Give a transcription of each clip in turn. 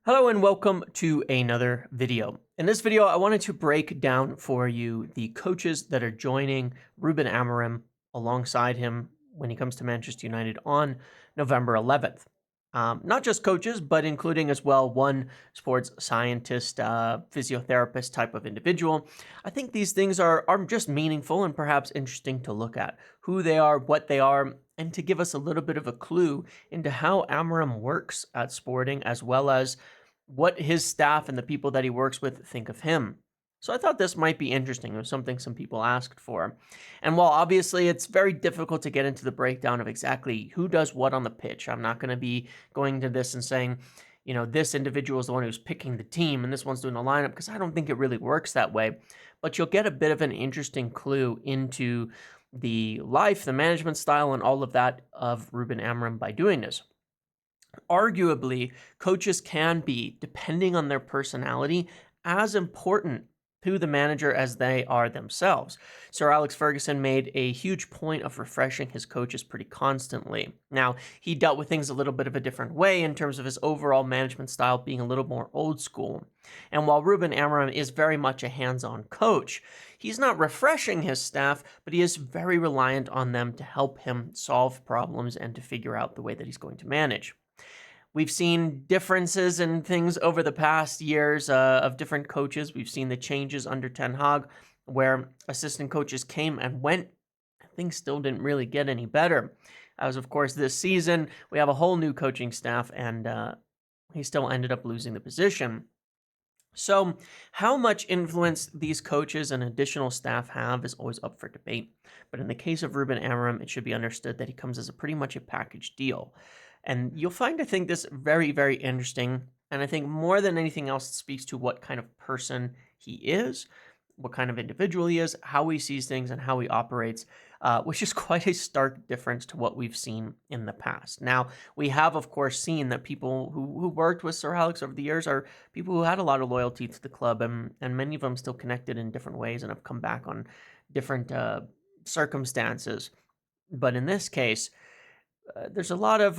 Hello and welcome to another video. In this video, I wanted to break down for you the coaches that are joining Ruben Amorim alongside him when he comes to Manchester United on November 11th. Not just coaches, but including as well one sports scientist, physiotherapist type of individual. I think these things are just meaningful and perhaps interesting to look at. Who they are, what they are, and to give us a little bit of a clue into how Amorim works at Sporting, as well as what his staff and the people that he works with think of him. So I thought this might be interesting. It was something some people asked for. And while obviously it's very difficult to get into the breakdown of exactly who does what on the pitch, I'm not going to be going to this and saying, this individual is the one who's picking the team and this one's doing the lineup, because I don't think it really works that way. But you'll get a bit of an interesting clue into the life, the management style, and all of that of Ruben Amorim by doing this. Arguably, coaches can be, depending on their personality, as important to the manager as they are themselves. Sir Alex Ferguson made a huge point of refreshing his coaches pretty constantly. Now, he dealt with things a little bit of a different way in terms of his overall management style being a little more old school. And while Ruben Amorim is very much a hands-on coach, he's not refreshing his staff, but he is very reliant on them to help him solve problems and to figure out the way that he's going to manage. We've seen differences in things over the past years of different coaches. We've seen the changes under Ten Hag, where assistant coaches came and went. Things still didn't really get any better. As of course, this season, we have a whole new coaching staff, and he still ended up losing the position. So how much influence these coaches and additional staff have is always up for debate. But in the case of Ruben Amorim, it should be understood that he comes as a pretty much a package deal. And you'll find, I think, this very, very interesting. And I think more than anything else, it speaks to what kind of person he is, what kind of individual he is, how he sees things, and how he operates, which is quite a stark difference to what we've seen in the past. Now, we have, of course, seen that people who worked with Sir Alex over the years are people who had a lot of loyalty to the club, and many of them still connected in different ways and have come back on different circumstances. But in this case, there's a lot of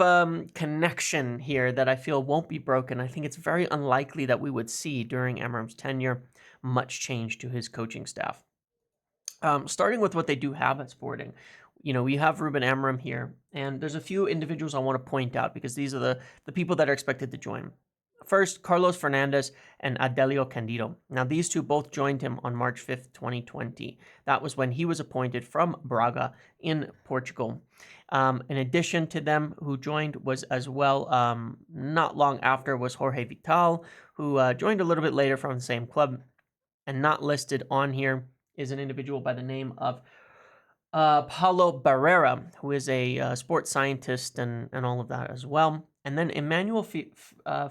connection here that I feel won't be broken. I think it's very unlikely that we would see during Amorim's tenure much change to his coaching staff. Starting with what they do have at Sporting, we have Ruben Amorim here, and there's a few individuals I want to point out because these are the people that are expected to join. First, Carlos Fernandez and Adelio Candido. Now, these two both joined him on March 5th, 2020. That was when he was appointed from Braga in Portugal. In addition to them, who joined was as well, not long after, was Jorge Vital, who joined a little bit later from the same club. And not listed on here is an individual by the name of Paulo Barrera, who is a sports scientist and all of that as well. And then Emmanuel Ferro,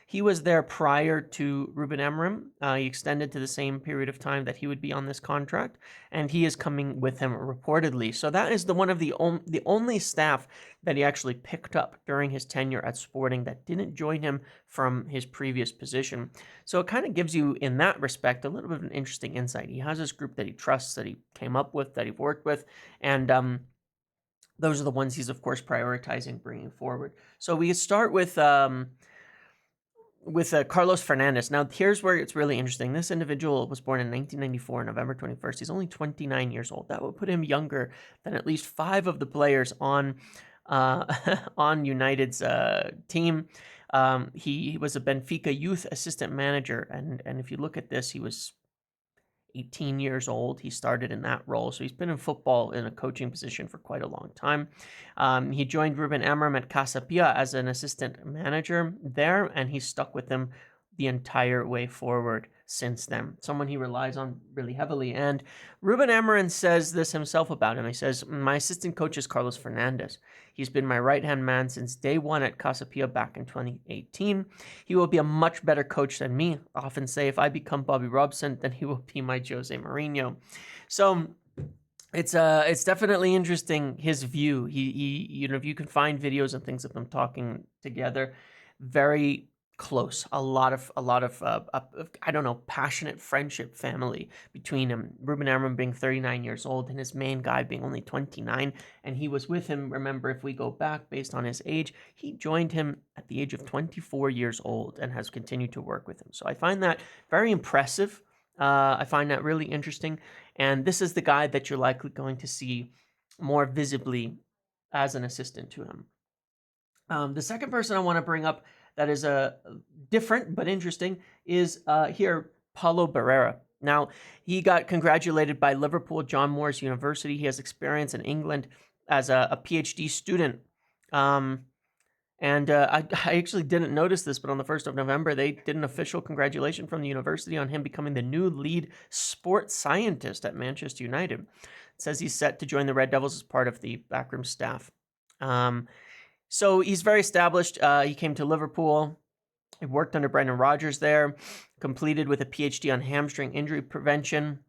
he was there prior to Ruben Amorim. He extended to the same period of time that he would be on this contract, and he is coming with him reportedly. So that is one of the only staff that he actually picked up during his tenure at Sporting that didn't join him from his previous position. So it kind of gives you, in that respect, a little bit of an interesting insight. He has this group that he trusts, that he came up with, that he worked with, and those are the ones he's, of course, prioritizing bringing forward. So we start with Carlos Fernandez. Now, here's where it's really interesting. This individual was born in 1994, November 21st. He's only 29 years old. That would put him younger than at least 5 of the players on on United's team. He was a Benfica youth assistant manager, and if you look at this, he was 18 years old. He started in that role. So he's been in football in a coaching position for quite a long time. He joined Ruben Amorim at Casa Pia as an assistant manager there, and he's stuck with them the entire way forward since then. Someone he relies on really heavily. And Ruben Amorim says this himself about him. He says, "My assistant coach is Carlos Fernandez. He's been my right-hand man since day one at Casa Pia back in 2018. He will be a much better coach than me. I often say if I become Bobby Robson, then he will be my Jose Mourinho." So it's definitely interesting, his view. He if you can find videos and things of them talking together, very close, a lot of I don't know, passionate friendship family between him. Ruben Amorim being 39 years old and his main guy being only 29, and he was with him. Remember, if we go back based on his age, he joined him at the age of 24 years old and has continued to work with him. So I find that very impressive. I find that really interesting, and this is the guy that you're likely going to see more visibly as an assistant to him. The second person I want to bring up that is different but interesting is here, Paulo Barrera. Now, he got congratulated by Liverpool John Moores University. He has experience in England as a PhD student. I actually didn't notice this, but on the 1st of November, they did an official congratulation from the university on him becoming the new lead sports scientist at Manchester United. It says he's set to join the Red Devils as part of the backroom staff. So he's very established. He came to Liverpool. He worked under Brendan Rodgers there, completed with a PhD on hamstring injury prevention.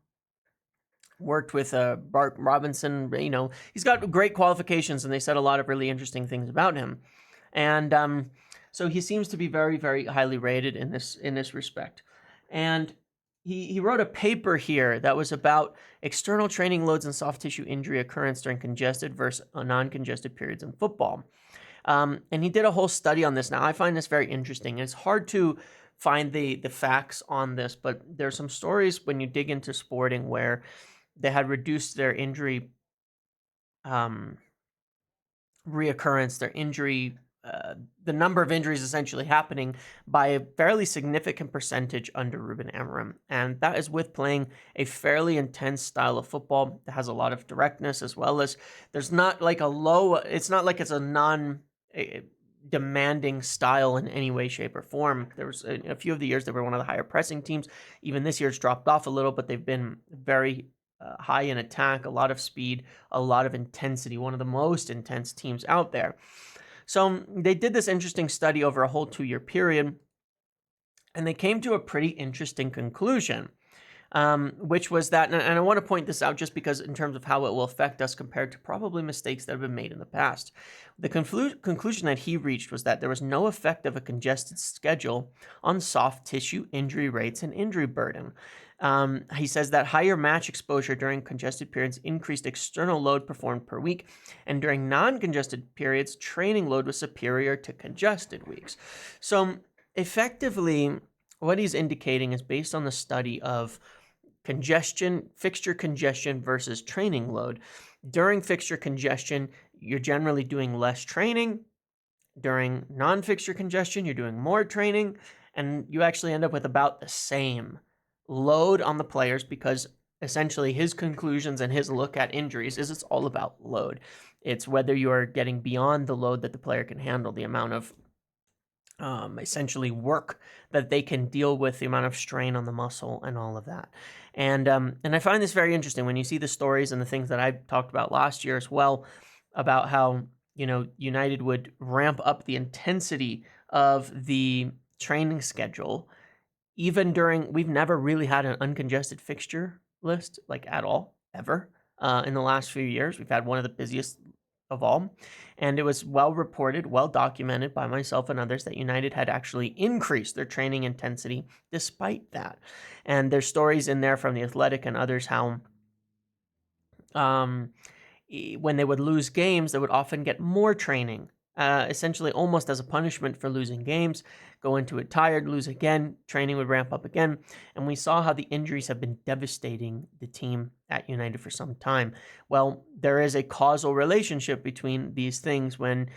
Worked with Bart Robinson. You know, he's got great qualifications, and they said a lot of really interesting things about him. And so he seems to be very, very highly rated in this respect. And he wrote a paper here that was about external training loads and soft tissue injury occurrence during congested versus non-congested periods in football. And he did a whole study on this. Now, I find this very interesting. It's hard to find the facts on this, but there's some stories when you dig into sporting where they had reduced their injury reoccurrence, their injury, the number of injuries essentially happening by a fairly significant percentage under Ruben Amorim. And that is with playing a fairly intense style of football that has a lot of directness, as well as there's not like it's not like it's a demanding style in any way, shape, or form. There was a few of the years they were one of the higher pressing teams. Even this year it's dropped off a little, but they've been very high in attack, a lot of speed, a lot of intensity, one of the most intense teams out there. So they did this interesting study over a whole 2-year period, and they came to a pretty interesting conclusion, which was that, and I want to point this out just because in terms of how it will affect us compared to probably mistakes that have been made in the past. The conclusion that he reached was that there was no effect of a congested schedule on soft tissue injury rates and injury burden. He says that higher match exposure during congested periods increased external load performed per week, and during non-congested periods, training load was superior to congested weeks. So effectively, what he's indicating is based on the study of fixture congestion versus training load. During fixture congestion, you're generally doing less training. During non-fixture congestion, you're doing more training, and you actually end up with about the same load on the players, because essentially his conclusions and his look at injuries is it's all about load. It's whether you're getting beyond the load that the player can handle, the amount of essentially work that they can deal with, the amount of strain on the muscle and all of that. And I find this very interesting when you see the stories and the things that I talked about last year as well, about how, you know, United would ramp up the intensity of the training schedule. Even we've never really had an uncongested fixture list, like at all, ever. In the last few years, we've had one of the busiest of all. And it was well reported, well documented by myself and others that United had actually increased their training intensity despite that. And there's stories in there from The Athletic and others how when they would lose games, they would often get more training, essentially almost as a punishment for losing games. Go into it tired, lose again, training would ramp up again. And we saw how the injuries have been devastating the team at United for some time. Well, there is a causal relationship between these things when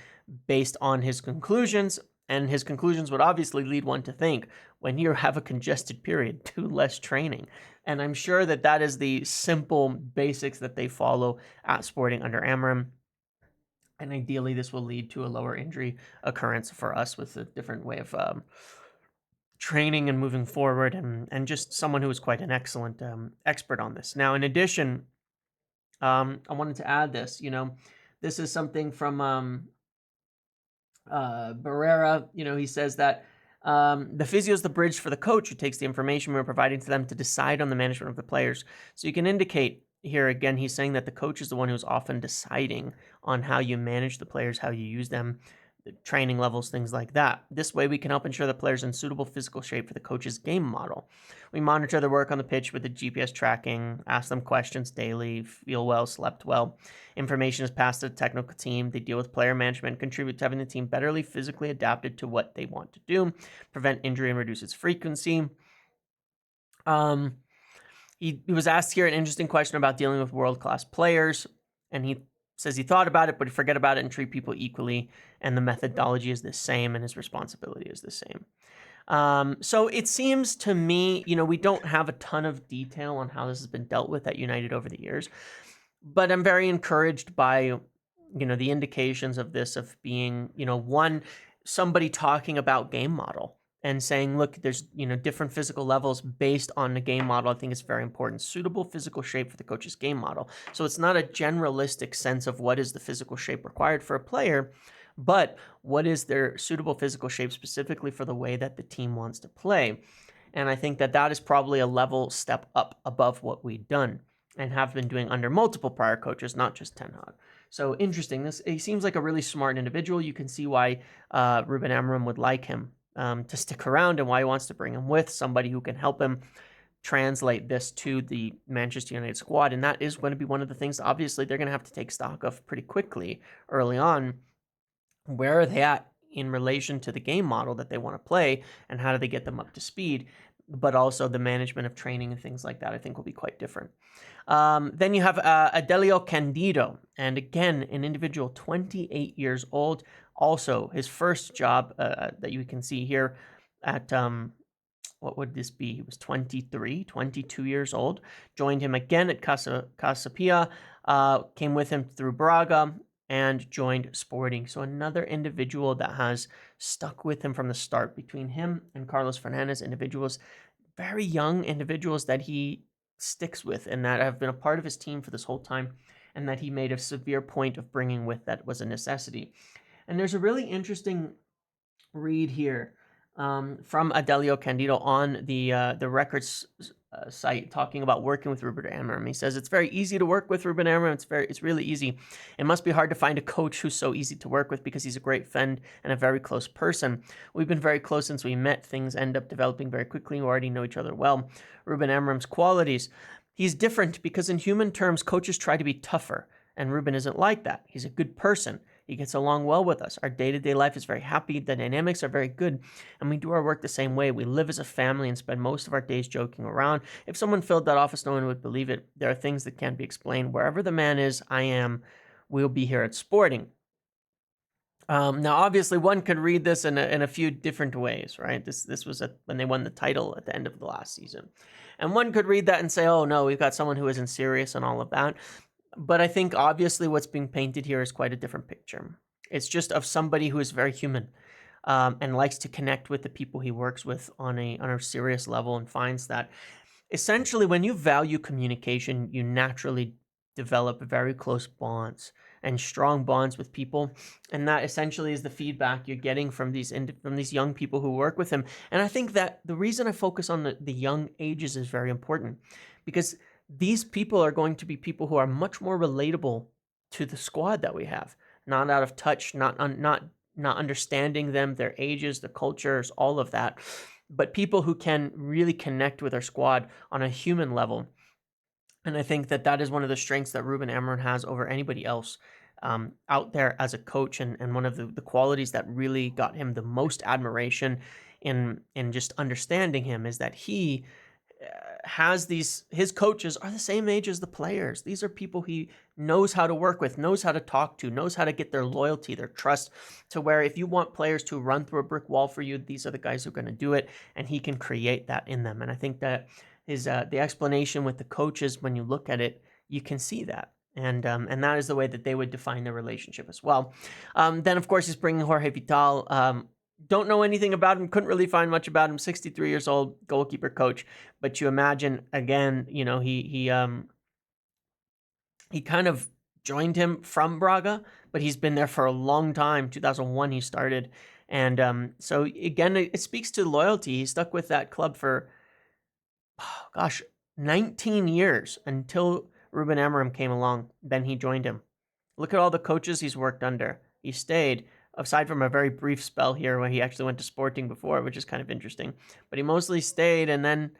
based on his conclusions, and his conclusions would obviously lead one to think, when you have a congested period, do less training. And I'm sure that that is the simple basics that they follow at Sporting under Amorim. And ideally, this will lead to a lower injury occurrence for us with a different way of training and moving forward, and just someone who is quite an excellent expert on this. Now, in addition, I wanted to add this. You know, this is something from Barrera. You know, he says that the physio is the bridge for the coach who takes the information we're providing to them to decide on the management of the players. So you can indicate here again, he's saying that the coach is the one who's often deciding on how you manage the players, how you use them. training levels, things like that. This way, we can help ensure the players in suitable physical shape for the coach's game model. We monitor their work on the pitch with the GPS tracking, ask them questions daily, feel well, slept well. Information is passed to the technical team. They deal with player management, contribute to having the team betterly physically adapted to what they want to do, prevent injury and reduce its frequency. He was asked here an interesting question about dealing with world-class players, and he says he thought about it, but he forget about it and treat people equally, and the methodology is the same, and his responsibility is the same. So it seems to me, we don't have a ton of detail on how this has been dealt with at United over the years, but I'm very encouraged by, the indications of this, of being, somebody talking about game model and saying, look, there's, different physical levels based on the game model. I think it's very important. Suitable physical shape for the coach's game model. So it's not a generalistic sense of what is the physical shape required for a player, but what is their suitable physical shape specifically for the way that the team wants to play. And I think that that is probably a level step up above what we've done and have been doing under multiple prior coaches, not just Ten Hag. So interesting. He seems like a really smart individual. You can see why Ruben Amorim would like him to stick around, and why he wants to bring him with somebody who can help him translate this to the Manchester United squad. And that is going to be one of the things, obviously, they're going to have to take stock of pretty quickly early on. Where are they at in relation to the game model that they want to play, and how do they get them up to speed? But also the management of training and things like that, I think, will be quite different. Then you have Adelio Candido, and again, an individual 28 years old. Also, his first job that you can see here at, what would this be? He was 22 years old. Joined him again at Casa Pia, came with him through Braga, and joined Sporting. So another individual that has stuck with him from the start. Between him and Carlos Fernandez, individuals, very young individuals that he sticks with and that have been a part of his team for this whole time, and that he made a severe point of bringing with that was a necessity. And there's a really interesting read here from Adelio Candido on the records site, talking about working with Ruben Amorim. He says it's very easy to work with Ruben Amorim. It's really easy. It must be hard to find a coach who's so easy to work with, because he's a great friend and a very close person. We've been very close since we met. Things end up developing very quickly. We already know each other well. Ruben Amorim's qualities: he's different because in human terms, coaches try to be tougher, and Ruben isn't like that. He's a good person. He gets along well with us. Our day-to-day life is very happy. The dynamics are very good, and we do our work the same way. We live as a family and spend most of our days joking around. If someone filled that office, no one would believe it. There are things that can't be explained. Wherever the man is, I am. We'll be here at Sporting. Now, obviously, one could read this in a few different ways, right? This was when they won the title at the end of the last season. And one could read that and say, oh, no, we've got someone who isn't serious and all of that. But I think obviously what's being painted here is quite a different picture. It's just of somebody who is very human, and likes to connect with the people he works with on a serious level, and finds that essentially when you value communication, you naturally develop very close bonds and strong bonds with people, and that essentially is the feedback you're getting from these young people who work with him. And I think that the reason I focus on the young ages is very important, because these people are going to be people who are much more relatable to the squad that we have, not out of touch, not understanding them, their ages, the cultures, all of that, but people who can really connect with our squad on a human level. And I think that that is one of the strengths that Ruben Amorim has over anybody else out there as a coach, and one of the qualities that really got him the most admiration in just understanding him is that he has his coaches are the same age as the players. These are people he knows how to work with, knows how to talk to, knows how to get their loyalty, their trust, to where if you want players to run through a brick wall for you, these are the guys who are going to do it, and he can create that in them. And I think that his the explanation with the coaches, when you look at it, you can see that. And that is the way that they would define their relationship as well. Then, of course, he's bringing Jorge Vital. Don't know anything about him, couldn't really find much about him. 63 years old, goalkeeper coach. But you imagine, again, he kind of joined him from Braga, but he's been there for a long time. 2001 he started. And so, again, it speaks to loyalty. He stuck with that club for, 19 years until Ruben Amorim came along. Then he joined him. Look at all the coaches he's worked under. He stayed. aside from a very brief spell here where he actually went to Sporting before, which is kind of interesting. But he mostly stayed and then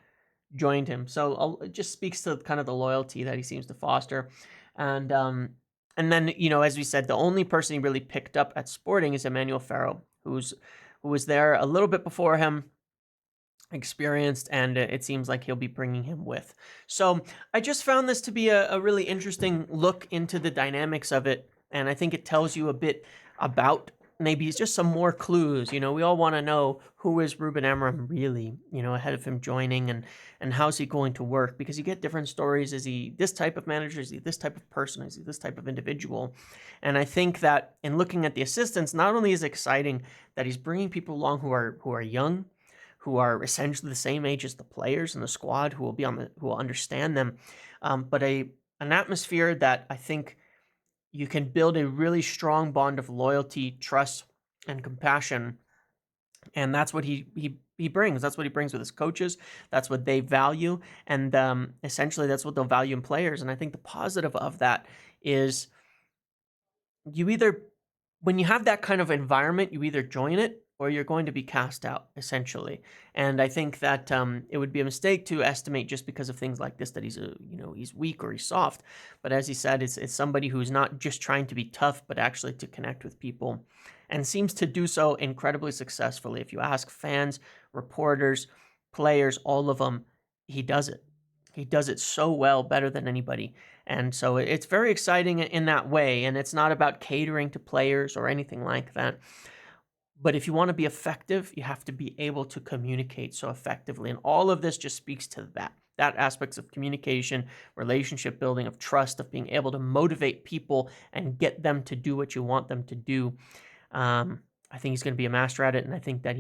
joined him. So it just speaks to kind of the loyalty that he seems to foster. And then, as we said, the only person he really picked up at Sporting is Emmanuel Ferro, who was there a little bit before him, experienced, and it seems like he'll be bringing him with. So I just found this to be a really interesting look into the dynamics of it, and I think it tells you a bit about maybe it's just some more clues. We all want to know who is Ruben Amorim really, ahead of him joining, and how's he going to work, because you get different stories. Is he this type of manager? Is he this type of person? Is he this type of individual? And I think that in looking at the assistants, not only is it exciting that he's bringing people along who are young, who are essentially the same age as the players in the squad, who will understand them, but an atmosphere that I think you can build a really strong bond of loyalty, trust, and compassion. And that's what he brings. That's what he brings with his coaches. That's what they value. And essentially, that's what they'll value in players. And I think the positive of that is when you have that kind of environment, you either join it or you're going to be cast out, essentially. And I think that it would be a mistake to estimate just because of things like this that he's weak or he's soft. But as he said, it's somebody who's not just trying to be tough, but actually to connect with people, and seems to do so incredibly successfully. If you ask fans, reporters, players, all of them, he does it. He does it so well, better than anybody. And so it's very exciting in that way. And it's not about catering to players or anything like that. But if you want to be effective, you have to be able to communicate so effectively. And all of this just speaks to that aspects of communication, relationship building, of trust, of being able to motivate people and get them to do what you want them to do. I think he's going to be a master at it. And I think that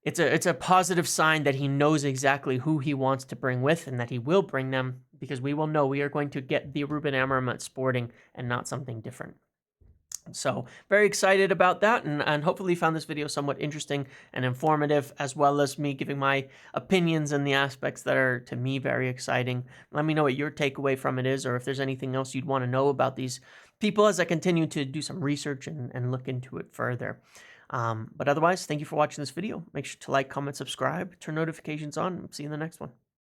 it's a positive sign that he knows exactly who he wants to bring with, and that he will bring them, because we will know we are going to get the Ruben Amorim at Sporting and not something different. So very excited about that, and hopefully you found this video somewhat interesting and informative, as well as me giving my opinions and the aspects that are, to me, very exciting. Let me know what your takeaway from it is, or if there's anything else you'd want to know about these people as I continue to do some research and look into it further. But otherwise, thank you for watching this video. Make sure to like, comment, subscribe, turn notifications on. See you in the next one.